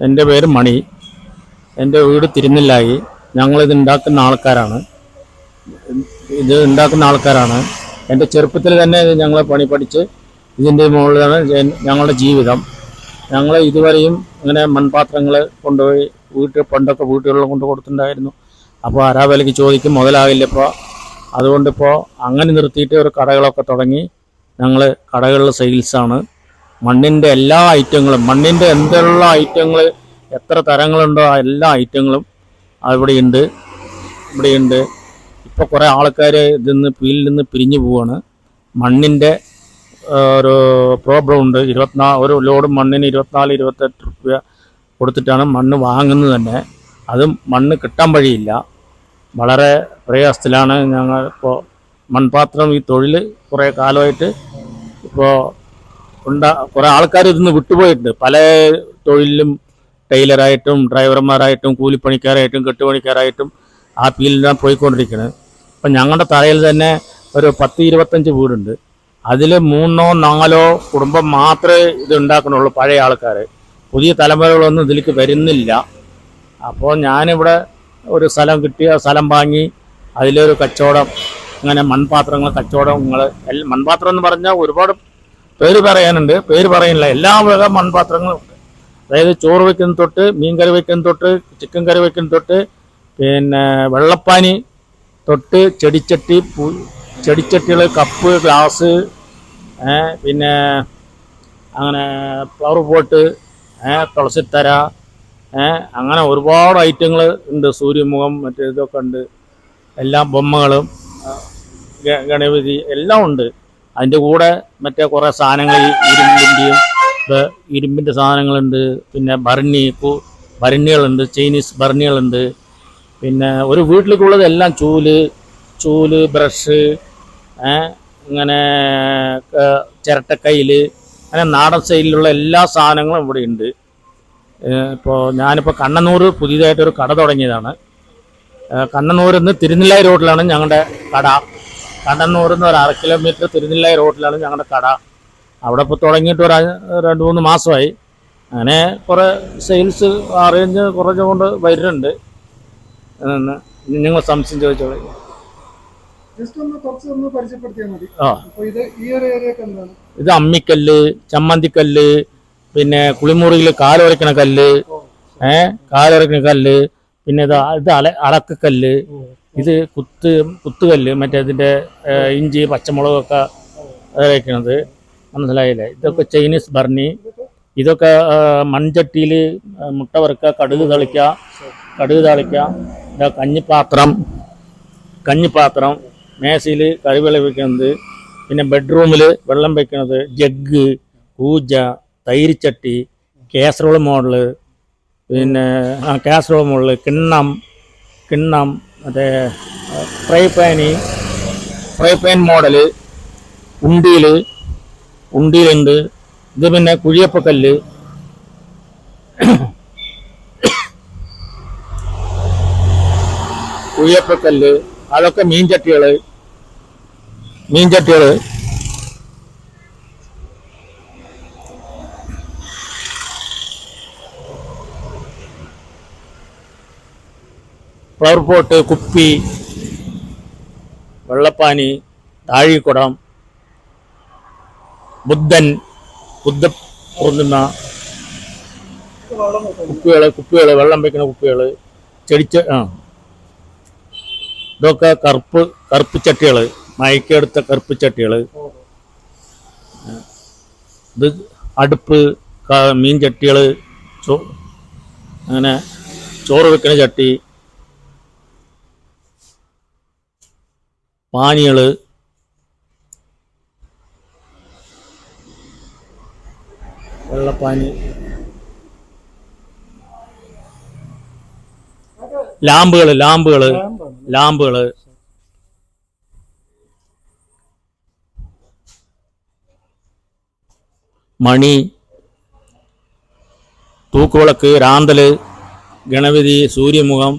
എൻ്റെ പേര് മണി. എൻ്റെ വീട് തിരുനെല്ലായി. ഞങ്ങളിത് ഉണ്ടാക്കുന്ന ആൾക്കാരാണ്. എൻ്റെ ചെറുപ്പത്തിൽ തന്നെ ഞങ്ങൾ പണി പഠിച്ച് ഇതിൻ്റെ മുകളിലാണ് ഞങ്ങളുടെ ജീവിതം. ഞങ്ങൾ ഇതുവരെയും ഇങ്ങനെ മൺപാത്രങ്ങൾ കൊണ്ടുപോയി പണ്ടൊക്കെ വീട്ടുകളിൽ കൊണ്ട് കൊടുത്തിട്ടുണ്ടായിരുന്നു. അപ്പോൾ അരാവിലയ്ക്ക് ചോദിക്കും, മുതലാകില്ല ഇപ്പോൾ. അതുകൊണ്ടിപ്പോൾ അങ്ങനെ നിർത്തിയിട്ട് ഒരു കടകളൊക്കെ തുടങ്ങി. ഞങ്ങൾ കടകളിൽ സെയിൽസാണ്. മണ്ണിൻ്റെ എല്ലാ ഐറ്റങ്ങളും, മണ്ണിൻ്റെ എന്തെല്ലാം ഐറ്റങ്ങൾ, എത്ര തരങ്ങളുണ്ടോ ആ എല്ലാ ഐറ്റങ്ങളും ഇവിടെയുണ്ട്. ഇപ്പോൾ കുറേ ആൾക്കാർ ഫീൽഡിൽ നിന്ന് പിരിഞ്ഞു പോവാണ്. മണ്ണിൻ്റെ ഒരു പ്രോബ്ലം ഉണ്ട്. ഒരു ലോഡ് മണ്ണിന് 24-28 രൂപ കൊടുത്തിട്ടാണ് മണ്ണ് വാങ്ങുന്നത് തന്നെ. അതും മണ്ണ് കിട്ടാൻ വഴിയില്ല. വളരെ പ്രയാസത്തിലാണ് ഞങ്ങൾ ഇപ്പോൾ. മൺപാത്രം ഈ തൊഴിൽ കുറേ കാലമായിട്ട് ഇപ്പോൾ കുറേ ആൾക്കാർ ഇതിന്ന് വിട്ടുപോയിട്ടുണ്ട്. പല തൊഴിലിലും ടൈലറായിട്ടും ഡ്രൈവർമാരായിട്ടും കൂലിപ്പണിക്കാരായിട്ടും കെട്ടുപണിക്കാരായിട്ടും ആ ഫീൽഡിലാണ് പോയിക്കൊണ്ടിരിക്കുന്നത്. അപ്പം ഞങ്ങളുടെ തറയിൽ തന്നെ ഒരു 10-25 വീടുണ്ട്. അതിൽ 3-4 കുടുംബം മാത്രമേ ഇത് ഉണ്ടാക്കണുള്ളൂ, പഴയ ആൾക്കാർ. പുതിയ തലമുറകളൊന്നും ഇതിലേക്ക് വരുന്നില്ല. അപ്പോൾ ഞാനിവിടെ ഒരു സ്ഥലം കിട്ടിയ സ്ഥലം വാങ്ങി അതിലൊരു കച്ചവടം, അങ്ങനെ മൺപാത്രങ്ങൾ കച്ചവടങ്ങൾ. മൺപാത്രം എന്ന് പറഞ്ഞാൽ ഒരുപാട് പേര് പറയാനുണ്ട്, പേര് പറയുന്നില്ല. എല്ലാ വക മൺപാത്രങ്ങളും ഉണ്ട്. അതായത് ചോറ് വയ്ക്കുന്ന തൊട്ട്, മീൻ കറി വയ്ക്കുന്ന തൊട്ട്, ചിക്കൻ കറി വയ്ക്കുന്ന തൊട്ട്, പിന്നെ വെള്ളപ്പാനി തൊട്ട്, ചെടിച്ചട്ടികൾ, കപ്പ്, ഗ്ലാസ്, പിന്നെ അങ്ങനെ ഫ്ലവർ പോട്ട്, തുളസിത്തര, അങ്ങനെ ഒരുപാട് ഐറ്റങ്ങൾ ഉണ്ട്. സൂര്യമുഖം, മറ്റേ ഇതൊക്കെ ഉണ്ട്. എല്ലാ ബൊമ്മകളും, ഗണപതി എല്ലാം ഉണ്ട്. അതിൻ്റെ കൂടെ മറ്റേ കുറേ സാധനങ്ങൾ, ഇരുമ്പിൻ്റെ സാധനങ്ങളുണ്ട്. പിന്നെ ഭരണികളുണ്ട്, ചൈനീസ് ഭരണികളുണ്ട്. പിന്നെ ഒരു വീട്ടിലേക്കുള്ളത് എല്ലാം ചൂല്, ബ്രഷ്, ഇങ്ങനെ ചിരട്ടക്കൈൽ, അങ്ങനെ നാടൻ സ്റ്റൈലിലുള്ള എല്ലാ സാധനങ്ങളും ഇവിടെ ഉണ്ട്. ഞാനിപ്പോൾ കണ്ണന്നൂർ പുതിയതായിട്ടൊരു കട തുടങ്ങിയതാണ്. കണ്ണന്നൂരിൽ നിന്ന് തിരുനെല്ലായി റോഡിലാണ് ഞങ്ങളുടെ കട. കണ്ണന്നൂരിൽ നിന്ന് ഒരു 1/2 കിലോമീറ്റർ തിരുനെല്ലായി റോഡിലാണ് ഞങ്ങളുടെ കട. അവിടെ ഇപ്പോൾ തുടങ്ങിയിട്ട് ഒരു 2-3 മാസമായി. അങ്ങനെ കുറേ സെയിൽസ് അറേഞ്ച് കുറച്ചുകൊണ്ട് വരുന്നുണ്ട്. നിങ്ങൾ സംശയം ചോദിച്ചോളൂ. ഇത് അമ്മിക്കല്ല്, ചമ്മന്തിക്കല്ല്, പിന്നെ കുളിമുറിയിൽ കാലുറയ്ക്കണ കല്ല്, പിന്നെ ഇത് അളക്കക്കല്ല്, ഇത് കുത്തുകല്ല്, മറ്റേതിൻ്റെ ഇഞ്ചി പച്ചമുളകൊക്കെ വയ്ക്കണത്, മനസ്സിലായില്ലേ? ഇതൊക്കെ ചൈനീസ് ഭരണി. ഇതൊക്കെ മൺചട്ടിയിൽ മുട്ട വറുക്കുക, കടുക് താളിക്കുക. ഇതാ കഞ്ഞിപ്പാത്രം, മേശയിൽ കറി വിളവിക്കുന്നത്, പിന്നെ ബെഡ്റൂമിൽ വെള്ളം വയ്ക്കുന്നത്, ജഗ്, പൂജ, തൈരിച്ചട്ടി, കാസറോൾ മോഡല്, പിന്നെ കാസറോൾ മോഡല്, കിണ്ണം, മറ്റേ ഫ്രൈ പാൻ മോഡല്, ഉണ്ടിയിലുണ്ട്. ഇത് പിന്നെ കുഴിയപ്പക്കല്ല്, അതൊക്കെ മീൻചട്ടികൾ. ഫ്ലവർ പോട്ട്, കുപ്പി, വെള്ളപ്പാനി, താഴിക്കുടം, ബുദ്ധ പൂർണിമ, കുപ്പികൾ, വെള്ളം വയ്ക്കുന്ന കുപ്പികൾ, ഇതൊക്കെ കറുപ്പ് ചട്ടികൾ, മയക്കെടുത്ത കറുപ്പ് ചട്ടികൾ. ഇത് അടുപ്പ്, മീൻ ചട്ടികൾ, അങ്ങനെ ചോറ് വെക്കുന്ന ചട്ടി, പാനികൾ, വെള്ളപ്പാനി, ലാമ്പുകൾ, മണി, തൂക്കുവിളക്ക്, രാന്തല്, ഗണപതി, സൂര്യമുഖം,